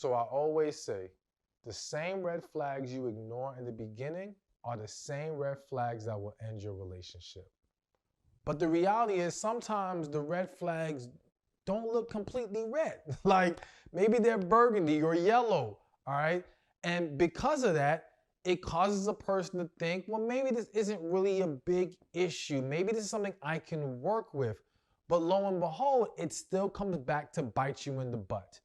So I always say, the same red flags you ignore in the beginning are the same red flags that will end your relationship. But the reality is sometimes the red flags don't look completely red. Like maybe they're burgundy or yellow, all right? And because of that, it causes a person to think, well, maybe this isn't really a big issue. Maybe this is something I can work with. But lo and behold, it still comes back to bite you in the butt.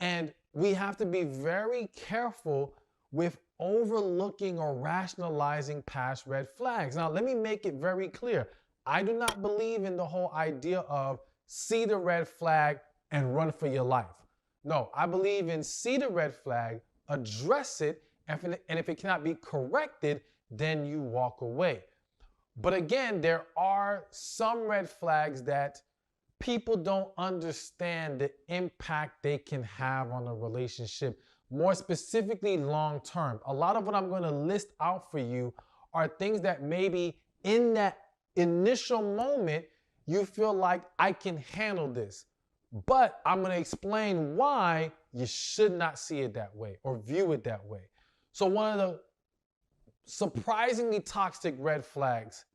And we have to be very careful with overlooking or rationalizing past red flags. Now, let me make it very clear. I do not believe in the whole idea of see the red flag and run for your life. No, I believe in see the red flag, address it, and if it cannot be corrected, then you walk away. But again, there are some red flags that people don't understand the impact they can have on a relationship, more specifically long term. A lot of what I'm going to list out for you are things that maybe in that initial moment you feel like I can handle this. But I'm going to explain why you should not see it that way or view it that way. So one of the surprisingly toxic red flags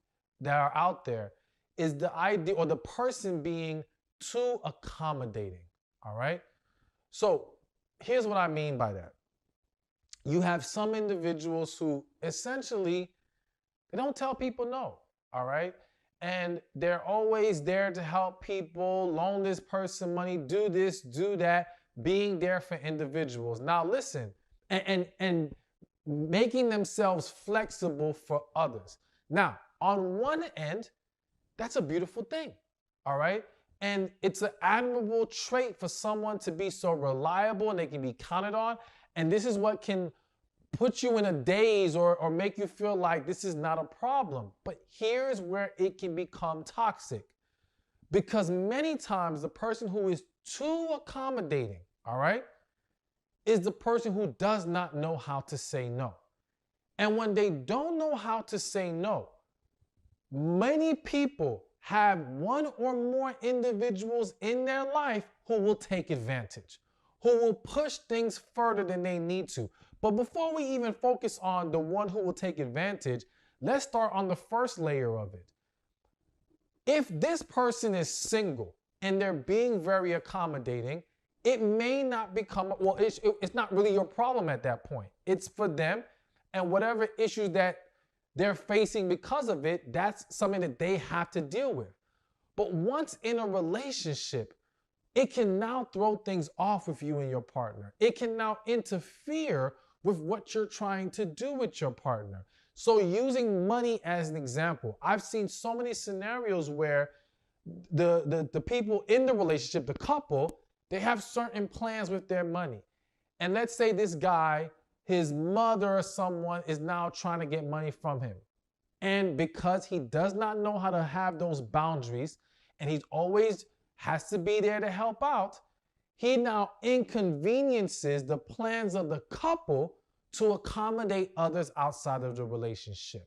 that are out there is the idea or the person being too accommodating, all right? So here's what I mean by that. You have some individuals who essentially, they don't tell people no, all right? And they're always there to help people, loan this person money, do this, do that, being there for individuals. Now listen, and making themselves flexible for others. Now, on one end, that's a beautiful thing, all right? And it's an admirable trait for someone to be so reliable and they can be counted on. And this is what can put you in a daze or make you feel like this is not a problem. But here's where it can become toxic. Because many times the person who is too accommodating, all right, is the person who does not know how to say no. And when they don't know how to say no, many people have one or more individuals in their life who will take advantage, who will push things further than they need to. But before we even focus on the one who will take advantage, let's start on the first layer of it. If this person is single and they're being very accommodating, it may not become, well, it's not really your problem at that point. It's for them, and whatever issues that they're facing because of it, that's something that they have to deal with. But once in a relationship, it can now throw things off with you and your partner. It can now interfere with what you're trying to do with your partner. So using money as an example, I've seen so many scenarios where the people in the relationship, the couple, they have certain plans with their money. And let's say this guy, his mother or someone is now trying to get money from him. And because he does not know how to have those boundaries and he always has to be there to help out, he now inconveniences the plans of the couple to accommodate others outside of the relationship.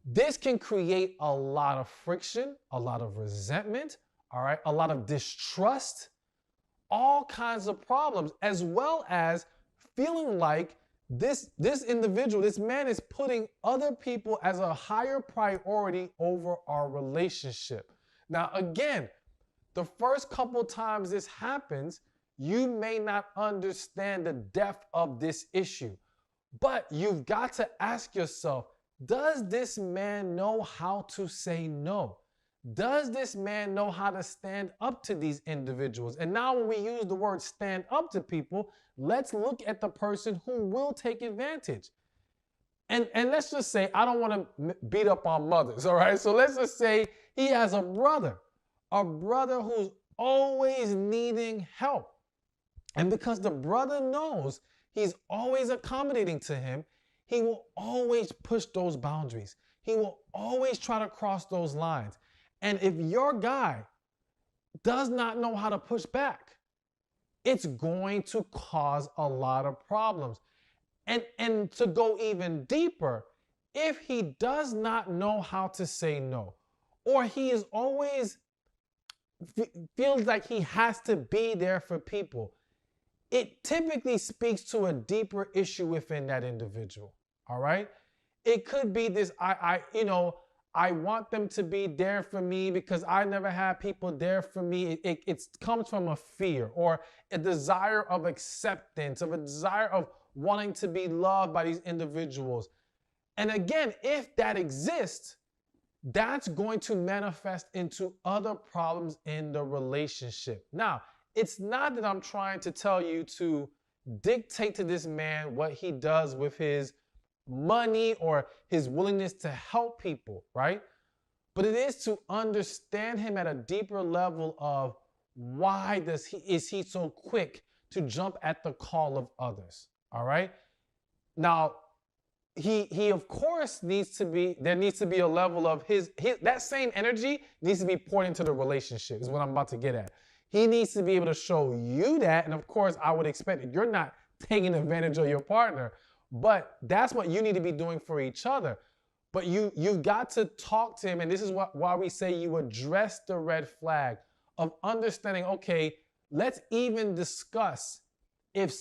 This can create a lot of friction, a lot of resentment, all right, a lot of distrust, all kinds of problems, as well as feeling like this individual, this man is putting other people as a higher priority over our relationship. Now, again, the first couple times this happens, you may not understand the depth of this issue, but you've got to ask yourself, does this man know how to say no? Does this man know how to stand up to these individuals? And now when we use the word stand up to people, let's look at the person who will take advantage. And let's just say, I don't want to beat up on mothers, all right? So let's just say he has a brother who's always needing help. And because the brother knows he's always accommodating to him, he will always push those boundaries. He will always try to cross those lines. And if your guy does not know how to push back, it's going to cause a lot of problems. And to go even deeper, if he does not know how to say no, or he is always feels like he has to be there for people, it typically speaks to a deeper issue within that individual. All right. It could be this, I want them to be there for me because I never had people there for me. It comes from a fear or a desire of acceptance, of a desire of wanting to be loved by these individuals. And again, if that exists, that's going to manifest into other problems in the relationship. Now, it's not that I'm trying to tell you to dictate to this man what he does with his money or his willingness to help people, right? But it is to understand him at a deeper level of why is he so quick to jump at the call of others, all right? Now, he of course there needs to be a level of his that same energy needs to be poured into the relationship is what I'm about to get at. He needs to be able to show you that, and of course I would expect that you're not taking advantage of your partner, but that's what you need to be doing for each other. But you've got to talk to him, and this is why we say you address the red flag of understanding, okay, let's even discuss if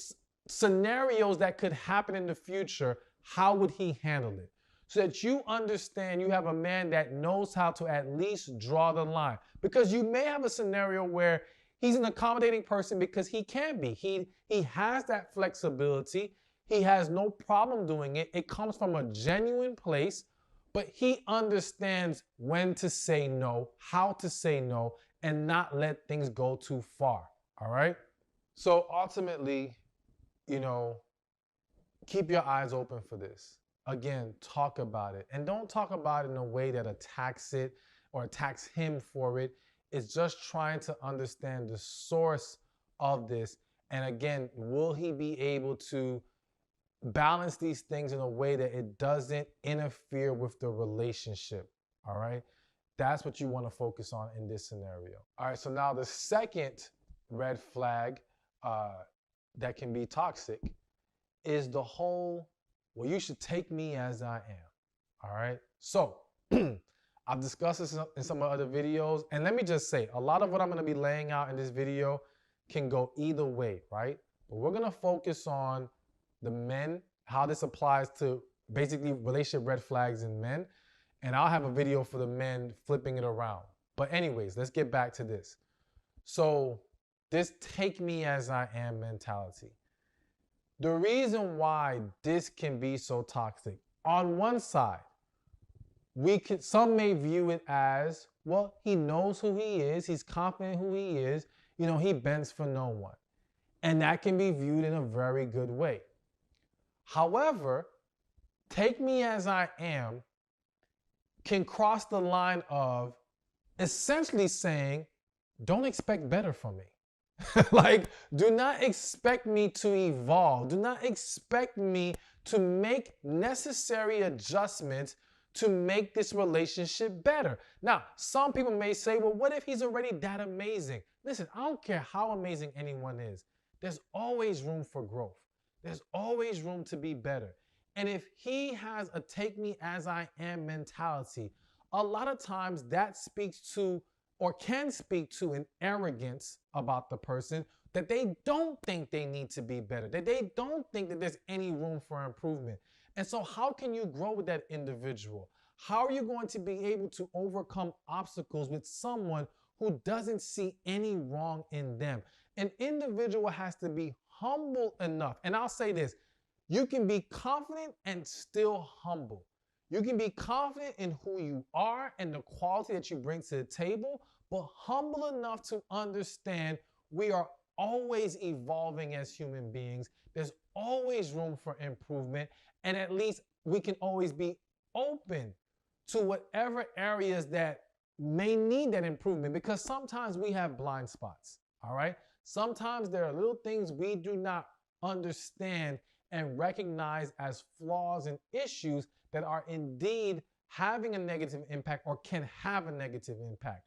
scenarios that could happen in the future, how would he handle it? So that you understand you have a man that knows how to at least draw the line. Because you may have a scenario where he's an accommodating person because he can be. He has that flexibility. He has no problem doing it. It comes from a genuine place, but he understands when to say no, how to say no, and not let things go too far. All right? So ultimately, keep your eyes open for this. Again, talk about it. And don't talk about it in a way that attacks it or attacks him for it. It's just trying to understand the source of this. And again, will he be able to balance these things in a way that it doesn't interfere with the relationship? All right? That's what you want to focus on in this scenario. All right, so now the second red flag that can be toxic is the whole, well, you should take me as I am. All right. So I've discussed this in some other videos. And let me just say, a lot of what I'm going to be laying out in this video can go either way, right? But we're going to focus on the men, how this applies to basically relationship red flags in men. And I'll have a video for the men flipping it around. But anyways, let's get back to this. So this take me as I am mentality. The reason why this can be so toxic, on one side, some may view it as, well, he knows who he is, he's confident who he is, he bends for no one. And that can be viewed in a very good way. However, take me as I am can cross the line of essentially saying, don't expect better from me. Like, do not expect me to evolve. Do not expect me to make necessary adjustments to make this relationship better. Now, some people may say, well, what if he's already that amazing? Listen, I don't care how amazing anyone is. There's always room for growth. There's always room to be better. And if he has a take me as I am mentality, a lot of times that speaks to or can speak to an arrogance about the person that they don't think they need to be better, that they don't think that there's any room for improvement. And so how can you grow with that individual? How are you going to be able to overcome obstacles with someone who doesn't see any wrong in them? An individual has to be humble enough. And I'll say this, you can be confident and still humble. You can be confident in who you are and the quality that you bring to the table, but humble enough to understand we are always evolving as human beings. There's always room for improvement, and at least we can always be open to whatever areas that may need that improvement, because sometimes we have blind spots, all right? Sometimes there are little things we do not understand and recognize as flaws and issues that are indeed having a negative impact or can have a negative impact.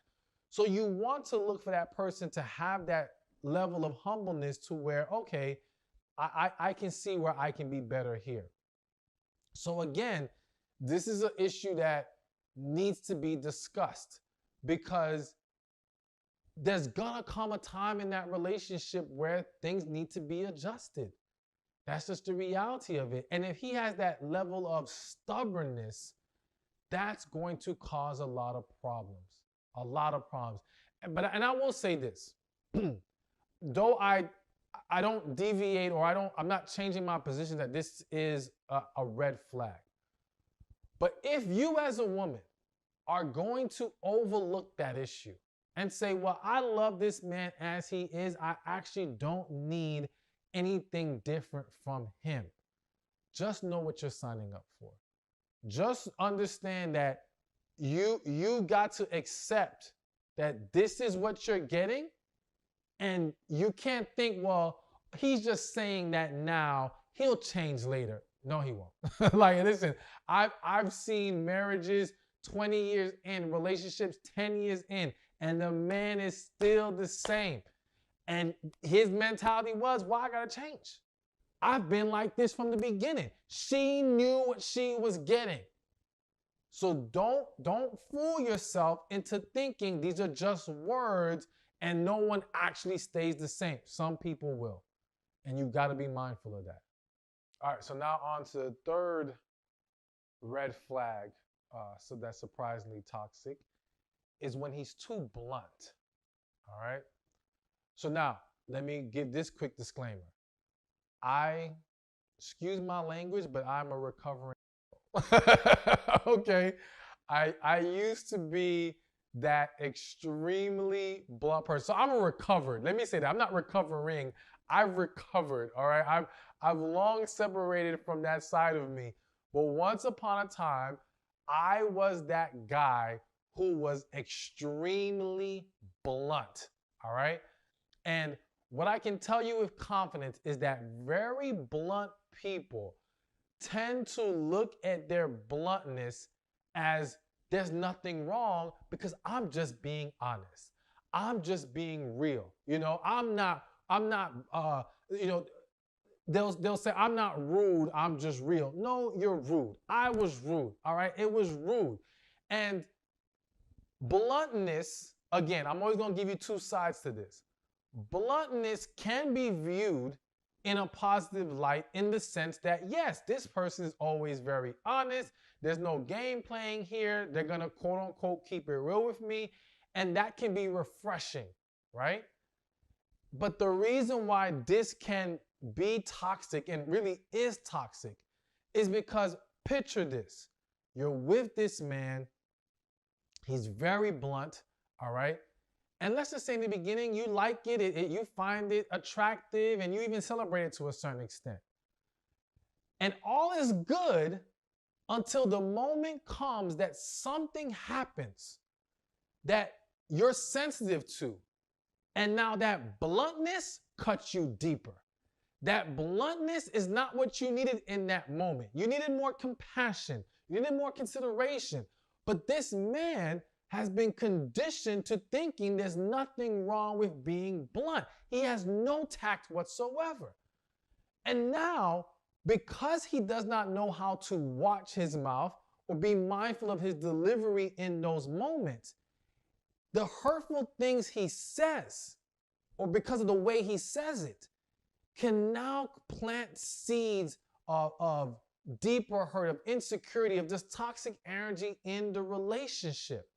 So you want to look for that person to have that level of humbleness to where, okay, I can see where I can be better here. So again, this is an issue that needs to be discussed, because there's gonna come a time in that relationship where things need to be adjusted. That's just the reality of it. And if he has that level of stubbornness, that's going to cause a lot of problems. A lot of problems. And I will say this. Though I don't deviate, or I'm not changing my position that this is a red flag. But if you as a woman are going to overlook that issue and say, well, I love this man as he is, I actually don't need anything different from him, just know what you're signing up for. Just understand that you got to accept that this is what you're getting, and you can't think, well, he's just saying that now, he'll change later. No, he won't. Like, listen, I've seen marriages 20 years in, relationships 10 years in, and the man is still the same. And his mentality was, well, I gotta change. I've been like this from the beginning. She knew what she was getting. So don't fool yourself into thinking these are just words and no one actually stays the same. Some people will. And you've got to be mindful of that. All right, so now on to the third red flag, so that's surprisingly toxic, is when he's too blunt. All right? So now, let me give this quick disclaimer. Excuse my language, but I'm a recovering okay. I used to be that extremely blunt person. So I'm a recovered. Let me say that. I'm not recovering. I've recovered. All right. I've long separated from that side of me. But once upon a time, I was that guy who was extremely blunt. All right. And what I can tell you with confidence is that very blunt people tend to look at their bluntness as there's nothing wrong because I'm just being honest. I'm just being real. You know, I'm not, you know, they'll say, I'm not rude, I'm just real. No, you're rude. I was rude, all right? It was rude. And bluntness, again, I'm always gonna give you two sides to this. Bluntness can be viewed in a positive light in the sense that, yes, this person is always very honest. There's no game playing here. They're going to quote unquote keep it real with me. And that can be refreshing, right? But the reason why this can be toxic and really is toxic is because picture this. You're with this man. He's very blunt, all right? And let's just say in the beginning, you like it, you find it attractive, and you even celebrate it to a certain extent. And all is good until the moment comes that something happens that you're sensitive to. And now that bluntness cuts you deeper. That bluntness is not what you needed in that moment. You needed more compassion. You needed more consideration. But this man has been conditioned to thinking there's nothing wrong with being blunt. He has no tact whatsoever. And now, because he does not know how to watch his mouth or be mindful of his delivery in those moments, the hurtful things he says, or because of the way he says it, can now plant seeds of deeper hurt, of insecurity, of this toxic energy in the relationship.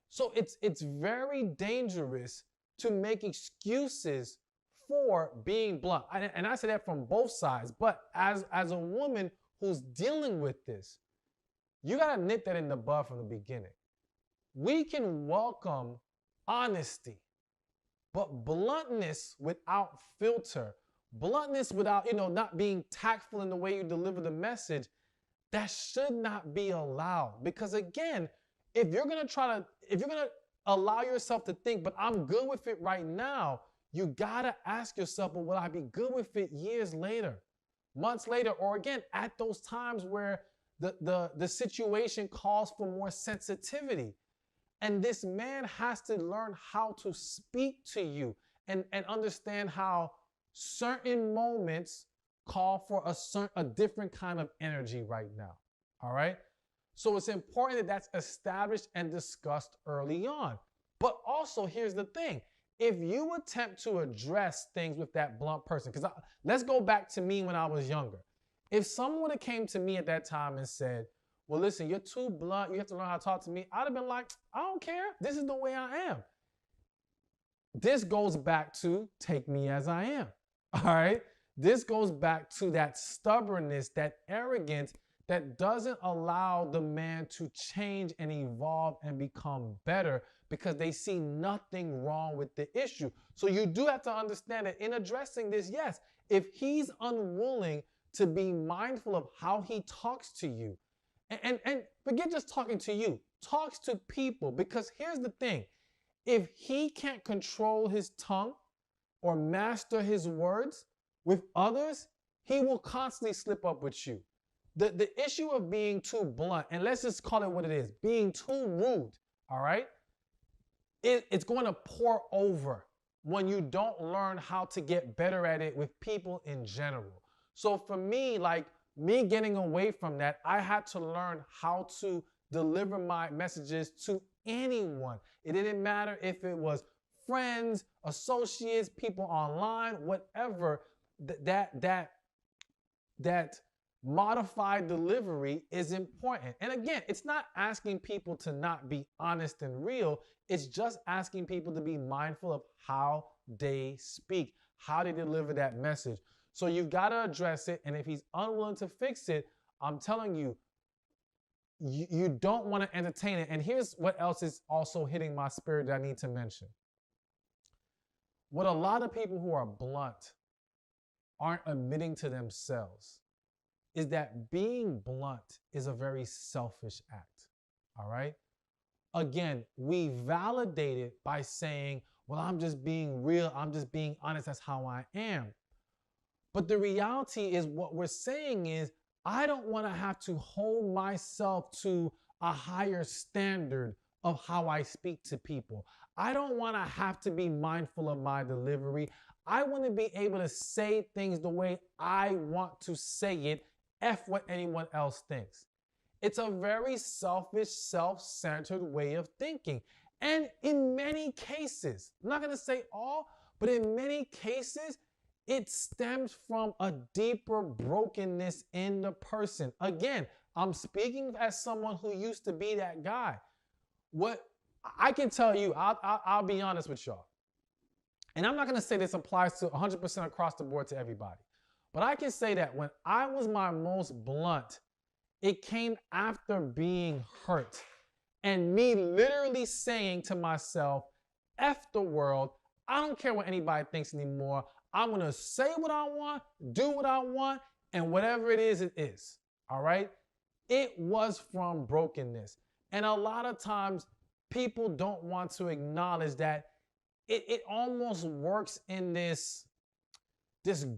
So it's very dangerous to make excuses for being blunt. And I say that from both sides. But as a woman who's dealing with this, you got to nip that in the bud from the beginning. We can welcome honesty, but bluntness without filter, bluntness without, not being tactful in the way you deliver the message, that should not be allowed. Because again, if you're going to allow yourself to think, but I'm good with it right now, you got to ask yourself, well, will I be good with it years later, months later, or again, at those times where the situation calls for more sensitivity. And this man has to learn how to speak to you and understand how certain moments call for a different kind of energy right now. All right. So it's important that that's established and discussed early on. But also, here's the thing. If you attempt to address things with that blunt person, because let's go back to me when I was younger. If someone had came to me at that time and said, well, listen, you're too blunt, you have to learn how to talk to me, I'd have been like, I don't care. This is the way I am. This goes back to take me as I am. All right. This goes back to that stubbornness, that arrogance that doesn't allow the man to change and evolve and become better because they see nothing wrong with the issue. So you do have to understand that in addressing this, yes, if he's unwilling to be mindful of how he talks to you, and forget just talking to you, talks to people, because here's the thing. If he can't control his tongue or master his words with others, he will constantly slip up with you. The issue of being too blunt, and let's just call it what it is, being too rude, all right? It's going to pour over when you don't learn how to get better at it with people in general. So for me, like me getting away from that, I had to learn how to deliver my messages to anyone. It didn't matter if it was friends, associates, people online, whatever. That modified delivery is important. And again, it's not asking people to not be honest and real. It's just asking people to be mindful of how they speak, how they deliver that message. So you've got to address it. And if he's unwilling to fix it, I'm telling you, you don't want to entertain it. And here's what else is also hitting my spirit that I need to mention. What a lot of people who are blunt aren't admitting to themselves is that being blunt is a very selfish act, all right? Again, we validate it by saying, well, I'm just being real, I'm just being honest, that's how I am. But the reality is what we're saying is, I don't want to have to hold myself to a higher standard of how I speak to people. I don't want to have to be mindful of my delivery. I want to be able to say things the way I want to say it, F what anyone else thinks. It's a very selfish, self-centered way of thinking. And in many cases, I'm not going to say all, but in many cases, it stems from a deeper brokenness in the person. Again, I'm speaking as someone who used to be that guy. What I can tell you, I'll be honest with y'all. And I'm not going to say this applies to 100% across the board to everybody. But I can say that when I was my most blunt, it came after being hurt and me literally saying to myself, F the world, I don't care what anybody thinks anymore. I'm going to say what I want, do what I want, and whatever it is, all right? It was from brokenness. And a lot of times people don't want to acknowledge that it almost works in this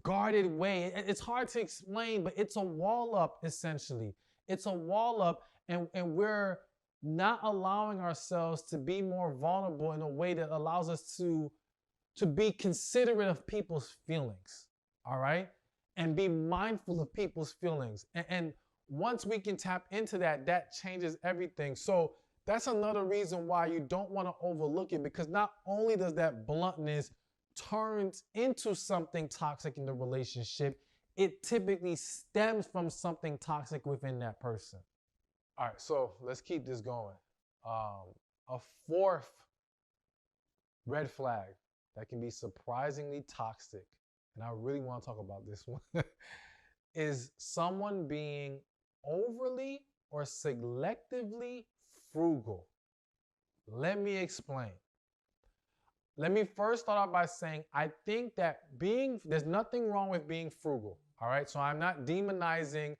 guarded way. It's hard to explain, but it's a wall up essentially. It's a wall up, and we're not allowing ourselves to be more vulnerable in a way that allows us to be considerate of people's feelings, all right? And be mindful of people's feelings. And once we can tap into that, that changes everything. So that's another reason why you don't want to overlook it, because not only does that bluntness turns into something toxic in the relationship, it typically stems from something toxic within that person. All right, so let's keep this going. A fourth red flag that can be surprisingly toxic, and I really want to talk about this one, is someone being overly or selectively frugal. Let me explain. Let me first start out by saying I think that there's nothing wrong with being frugal, all right? So I'm not demonizing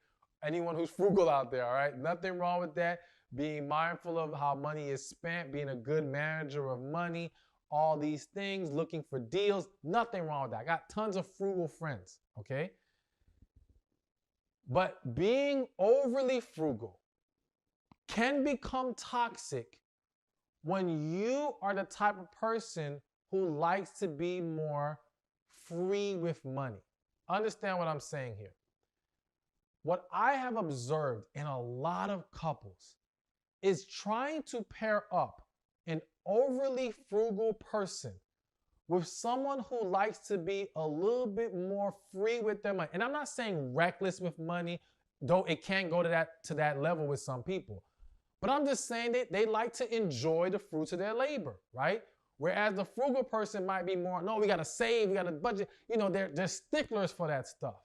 anyone who's frugal out there, all right? Nothing wrong with that. Being mindful of how money is spent, being a good manager of money, all these things, looking for deals, nothing wrong with that. I got tons of frugal friends, okay? But being overly frugal can become toxic when you are the type of person who likes to be more free with money. Understand what I'm saying here. What I have observed in a lot of couples is trying to pair up an overly frugal person with someone who likes to be a little bit more free with their money, and I'm not saying reckless with money, though it can go to that level with some people. But I'm just saying that they like to enjoy the fruits of their labor, right? Whereas the frugal person might be more, no, we got to save, we got to budget. You know, they're sticklers for that stuff.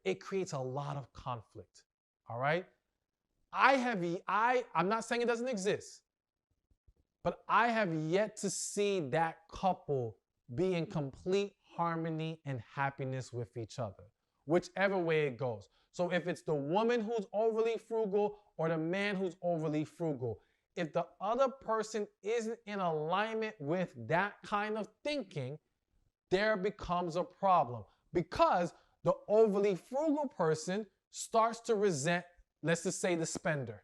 It creates a lot of conflict, all right? I'm not saying it doesn't exist, but I have yet to see that couple be in complete harmony and happiness with each other, whichever way it goes. So if it's the woman who's overly frugal or the man who's overly frugal, if the other person isn't in alignment with that kind of thinking, there becomes a problem, because the overly frugal person starts to resent, let's just say, the spender,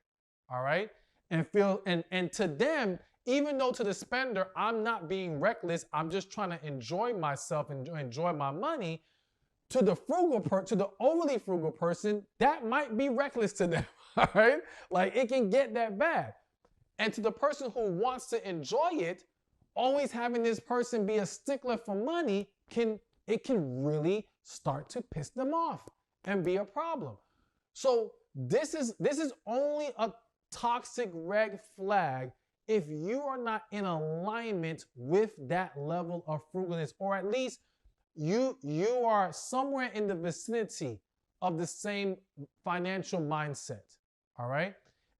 all right? And to them, even though to the spender, I'm not being reckless, I'm just trying to enjoy myself and enjoy my money, to the overly frugal person, that might be reckless to them, all right? Like, it can get that bad. And to the person who wants to enjoy it, always having this person be a stickler for money can really start to piss them off and be a problem. So this is only a toxic red flag if you are not in alignment with that level of frugalness, or at least you are somewhere in the vicinity of the same financial mindset. All right?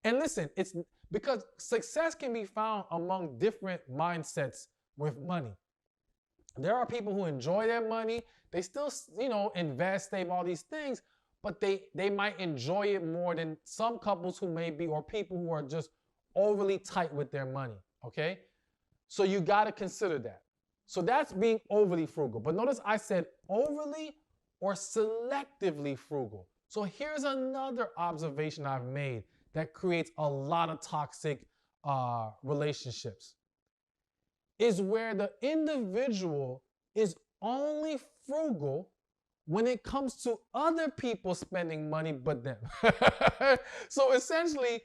And listen, it's because success can be found among different mindsets with money. There are people who enjoy their money. They still, invest, save, all these things, but they might enjoy it more than some couples who may be, or people who are just overly tight with their money, okay? So you got to consider that. So that's being overly frugal. But notice I said overly or selectively frugal. So here's another observation I've made that creates a lot of toxic relationships, is where the individual is only frugal when it comes to other people spending money but them. So essentially,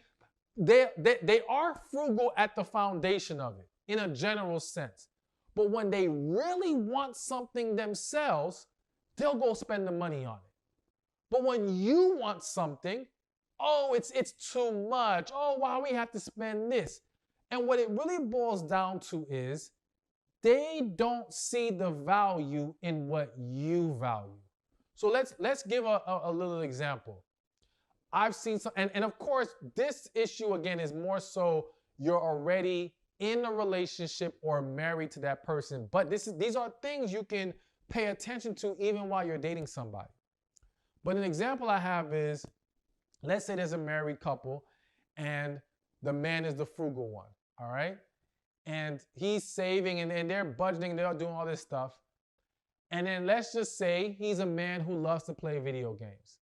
they are frugal at the foundation of it in a general sense. But when they really want something themselves, they'll go spend the money on it. But when you want something, oh, it's too much. Oh, why we have to spend this? And what it really boils down to is they don't see the value in what you value. So let's give a little example. I've seen some, and of course, this issue again is more so you're already in a relationship or married to that person. But these are things you can pay attention to even while you're dating somebody. But an example I have is, let's say there's a married couple and the man is the frugal one, all right? And he's saving and they're budgeting, they're doing all this stuff. And then let's just say he's a man who loves to play video games.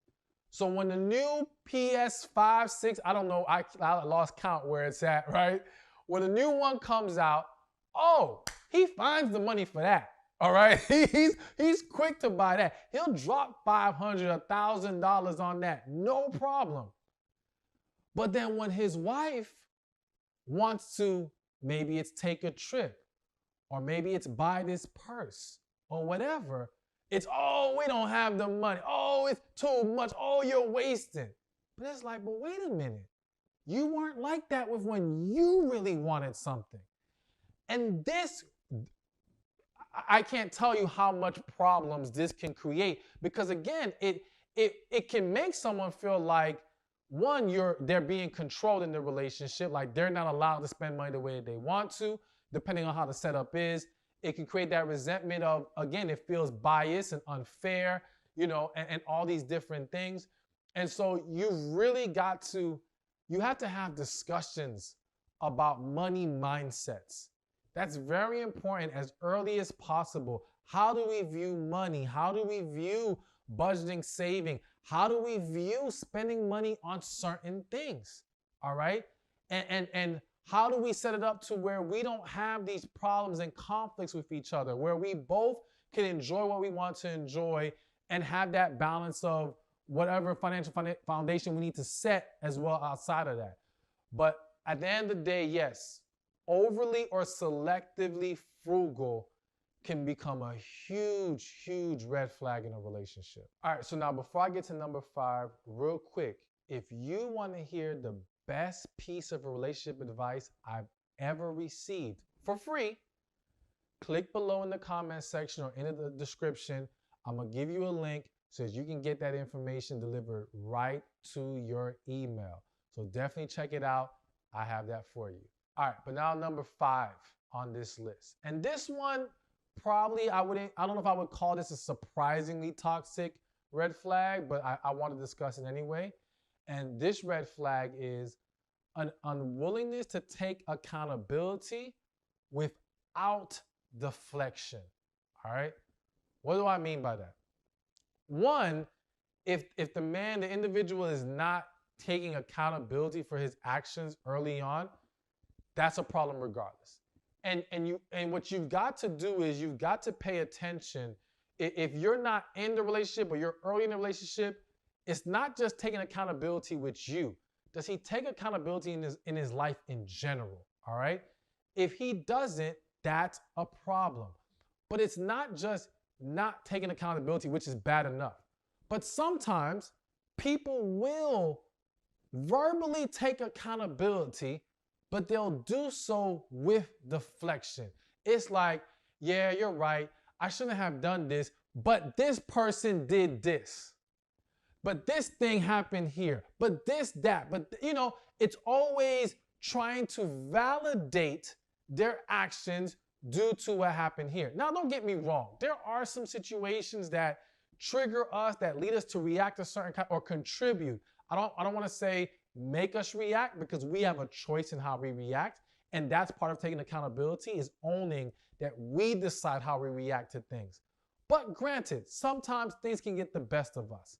So when the new PS5, 6, I don't know, I lost count where it's at, right? When the new one comes out, oh, he finds the money for that, all right? He's quick to buy that. He'll drop $500, $1,000 on that, no problem. But then when his wife wants to, maybe it's take a trip, or maybe it's buy this purse, or whatever, it's, oh, we don't have the money. Oh, it's too much. Oh, you're wasting. But it's like, but wait a minute. You weren't like that with when you really wanted something. And this, I can't tell you how much problems this can create, because again, it can make someone feel like, one, they're being controlled in the relationship, like they're not allowed to spend money the way they want to, depending on how the setup is. It can create that resentment of, again, it feels biased and unfair, and all these different things. And so you have to have discussions about money mindsets. That's very important as early as possible. How do we view money? How do we view budgeting, saving? How do we view spending money on certain things? All right? And how do we set it up to where we don't have these problems and conflicts with each other, where we both can enjoy what we want to enjoy and have that balance of whatever financial foundation we need to set as well outside of that? But at the end of the day, yes, overly or selectively frugal can become a huge, huge red flag in a relationship. All right, so now before I get to number 5, real quick, if you want to hear the best piece of relationship advice I've ever received for free, click below in the comment section or in the description. I'm going to give you a link so that you can get that information delivered right to your email. So definitely check it out. I have that for you. All right, but now number 5 on this list. And this one, probably I don't know if I would call this a surprisingly toxic red flag, but I want to discuss it anyway. And this red flag is an unwillingness to take accountability without deflection. All right? What do I mean by that? One, if the individual is not taking accountability for his actions early on, that's a problem regardless. And what you've got to do is you've got to pay attention. If you're not in the relationship or you're early in the relationship, it's not just taking accountability with you. Does he take accountability in his life in general? All right? If he doesn't, that's a problem. But it's not just not taking accountability, which is bad enough. But sometimes people will verbally take accountability, but they'll do so with deflection. It's like, yeah, you're right. I shouldn't have done this, but this person did this. But this thing happened here. But this, that. But, it's always trying to validate their actions due to what happened here. Now, don't get me wrong. There are some situations that trigger us, that lead us to react a certain kind or contribute. I don't want to say make us react, because we have a choice in how we react. And that's part of taking accountability, is owning that we decide how we react to things. But granted, sometimes things can get the best of us.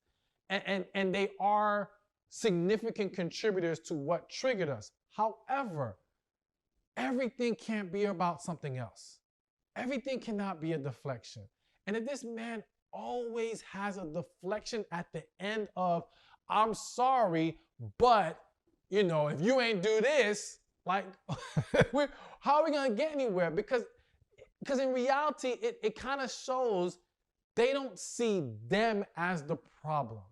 And they are significant contributors to what triggered us. However, everything can't be about something else. Everything cannot be a deflection. And if this man always has a deflection at the end of, I'm sorry, but, if you ain't do this, like, how are we going to get anywhere? Because in reality, it kind of shows they don't see them as the problem.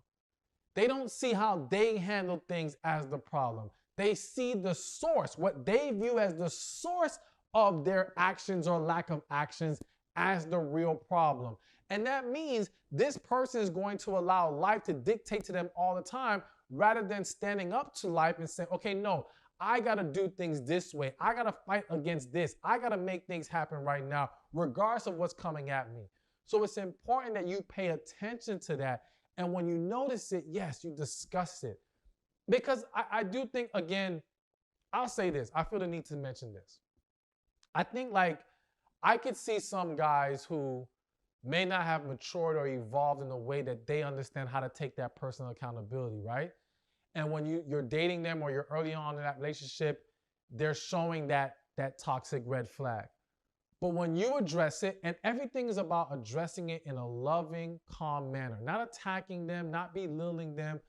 They don't see how they handle things as the problem. They see the source, what they view as the source of their actions or lack of actions, as the real problem. And that means this person is going to allow life to dictate to them all the time, rather than standing up to life and saying, okay, no, I got to do things this way. I got to fight against this. I got to make things happen right now, regardless of what's coming at me. So it's important that you pay attention to that. And when you notice it, yes, you discuss it. Because I do think, again, I'll say this. I feel the need to mention this. I think, I could see some guys who may not have matured or evolved in a way that they understand how to take that personal accountability, right? And when you're dating them or you're early on in that relationship, they're showing that toxic red flag. But when you address it, and everything is about addressing it in a loving, calm manner, not attacking them, not belittling them,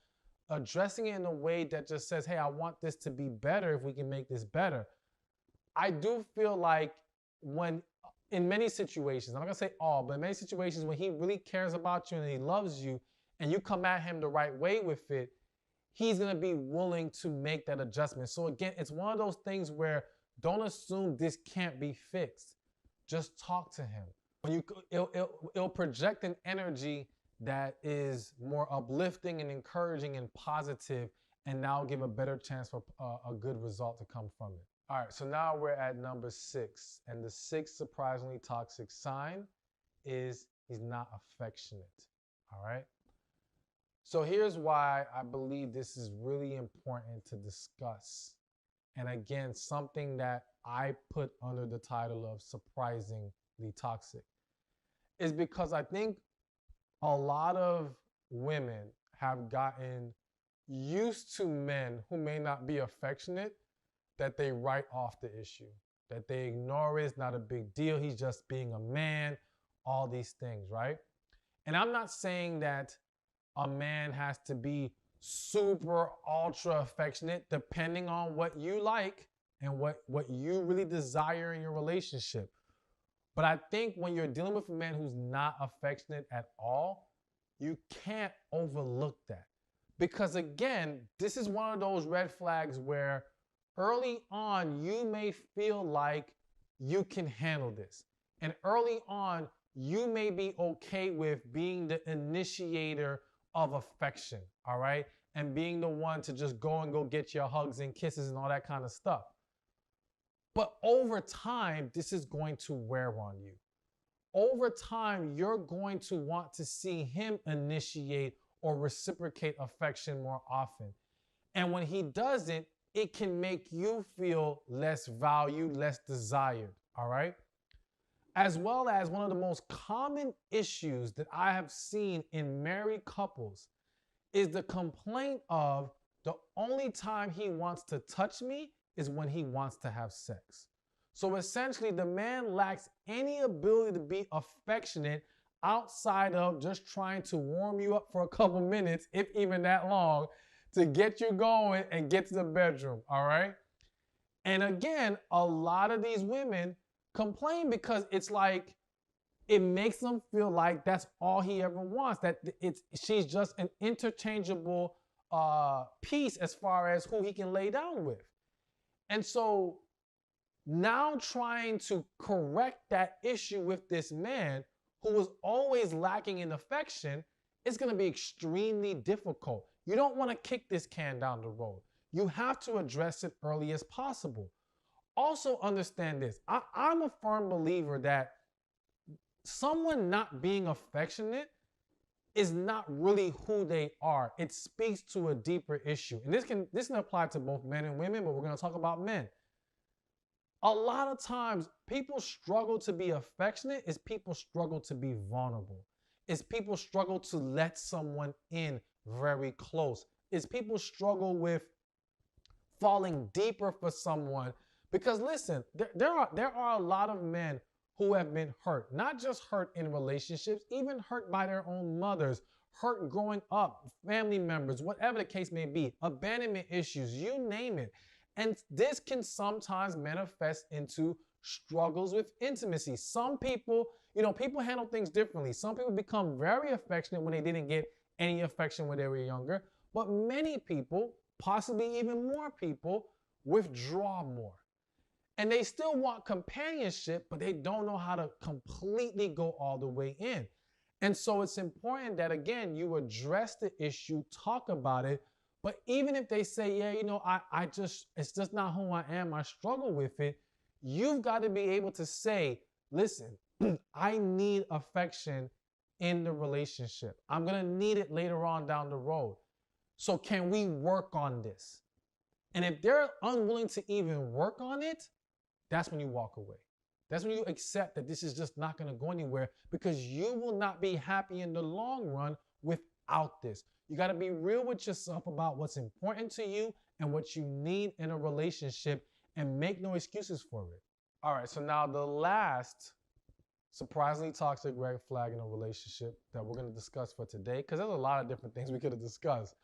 addressing it in a way that just says, hey, I want this to be better if we can make this better. I do feel like in many situations, I'm not gonna say all, but in many situations when he really cares about you and he loves you and you come at him the right way with it, he's gonna be willing to make that adjustment. So again, it's one of those things where don't assume this can't be fixed. Just talk to him. It'll project an energy that is more uplifting and encouraging and positive, and now give a better chance for a good result to come from it. All right, so now we're at number 6, and the 6th surprisingly toxic sign is he's not affectionate. All right. So here's why I believe this is really important to discuss. And again, something that I put under the title of surprisingly toxic is because I think a lot of women have gotten used to men who may not be affectionate, that they write off the issue, that they ignore it, it's not a big deal, he's just being a man, all these things, right? And I'm not saying that a man has to be super ultra affectionate, depending on what you like and what you really desire in your relationship. But I think when you're dealing with a man who's not affectionate at all, you can't overlook that. Because again, this is one of those red flags where early on you may feel like you can handle this. And early on, you may be okay with being the initiator of affection, all right? And being the one to just go get your hugs and kisses and all that kind of stuff. But over time, this is going to wear on you. Over time, you're going to want to see him initiate or reciprocate affection more often. And when he doesn't, it can make you feel less valued, less desired, all right? As well as one of the most common issues that I have seen in married couples is the complaint of the only time he wants to touch me is when he wants to have sex. So essentially, the man lacks any ability to be affectionate outside of just trying to warm you up for a couple minutes, if even that long, to get you going and get to the bedroom, all right? And again, a lot of these women complain because it's like, it makes them feel like that's all he ever wants, that she's just an interchangeable piece as far as who he can lay down with. And so now trying to correct that issue with this man who was always lacking in affection is going to be extremely difficult. You don't want to kick this can down the road. You have to address it early as possible. Also understand this. I'm a firm believer that someone not being affectionate is not really who they are. It speaks to a deeper issue. And this can apply to both men and women, but we're going to talk about men. A lot of times, people struggle to be affectionate is people struggle to be vulnerable. It's people struggle to let someone in very close. It's people struggle with falling deeper for someone. Because listen, there are a lot of men who have been hurt, not just hurt in relationships, even hurt by their own mothers, hurt growing up, family members, whatever the case may be, abandonment issues, you name it. And this can sometimes manifest into struggles with intimacy. Some people, people handle things differently. Some people become very affectionate when they didn't get any affection when they were younger, but many people, possibly even more people, withdraw more. And they still want companionship, but they don't know how to completely go all the way in. And so it's important that, again, you address the issue, talk about it. But even if they say, yeah, it's just not who I am, I struggle with it, you've got to be able to say, listen, I need affection in the relationship. I'm going to need it later on down the road. So can we work on this? And if they're unwilling to even work on it, that's when you walk away. That's when you accept that this is just not going to go anywhere, because you will not be happy in the long run without this. You got to be real with yourself about what's important to you and what you need in a relationship, and make no excuses for it. All right, so now the last surprisingly toxic red flag in a relationship that we're going to discuss for today, because there's a lot of different things we could have discussed,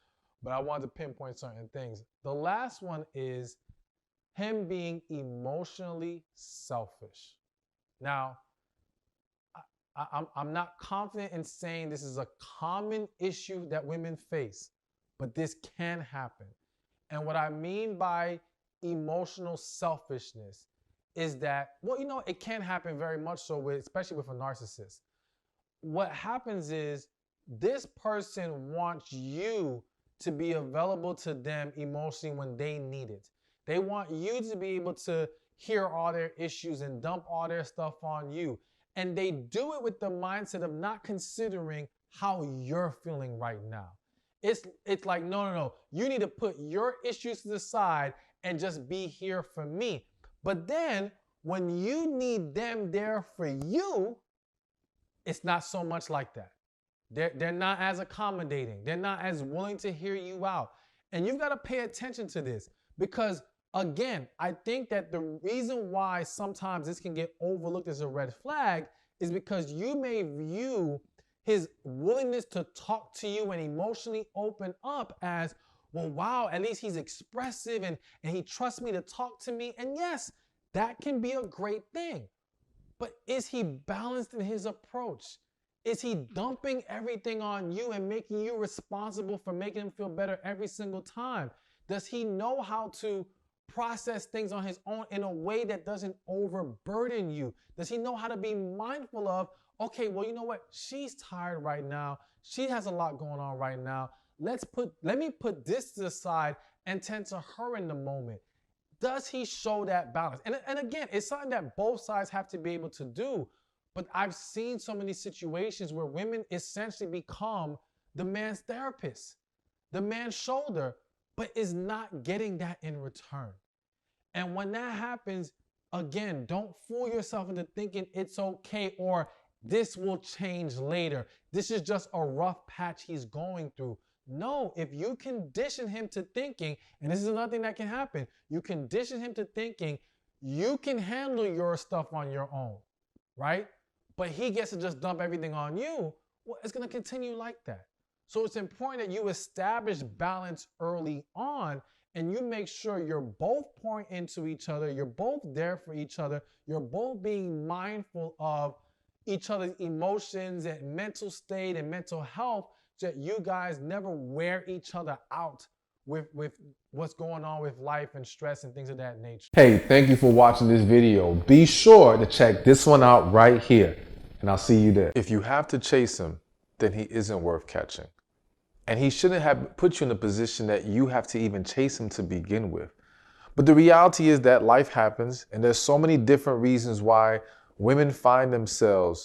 but I wanted to pinpoint certain things. The last one is him being emotionally selfish. Now, I'm not confident in saying this is a common issue that women face, but this can happen. And what I mean by emotional selfishness is that, it can happen very much so, especially with a narcissist. What happens is this person wants you to be available to them emotionally when they need it. They want you to be able to hear all their issues and dump all their stuff on you. And they do it with the mindset of not considering how you're feeling right now. It's like, no. You need to put your issues to the side and just be here for me. But then when you need them there for you, it's not so much like that. They're not as accommodating. They're not as willing to hear you out. And you've got to pay attention to this, because again, I think that the reason why sometimes this can get overlooked as a red flag is because you may view his willingness to talk to you and emotionally open up as, well, wow, at least he's expressive and he trusts me to talk to me. And yes, that can be a great thing. But is he balanced in his approach? Is he dumping everything on you and making you responsible for making him feel better every single time? Does he know how to process things on his own in a way that doesn't overburden you? Does he know how to be mindful of, okay, well, you know what? She's tired right now. She has a lot going on right now. Let me put this to the side and tend to her in the moment. Does he show that balance? And again, it's something that both sides have to be able to do. But I've seen so many situations where women essentially become the man's therapist, the man's shoulder, but is not getting that in return. And when that happens, again, don't fool yourself into thinking it's okay or this will change later. This is just a rough patch he's going through. No, if you condition him to thinking, and this is another thing that can happen, you condition him to thinking you can handle your stuff on your own, right? But he gets to just dump everything on you, well, it's going to continue like that. So it's important that you establish balance early on and you make sure you're both pouring into each other, you're both there for each other, you're both being mindful of each other's emotions and mental state and mental health so that you guys never wear each other out with what's going on with life and stress and things of that nature. Hey, thank you for watching this video. Be sure to check this one out right here, and I'll see you there. If you have to chase him, then he isn't worth catching. And he shouldn't have put you in a position that you have to even chase him to begin with. But the reality is that life happens, and there's so many different reasons why women find themselves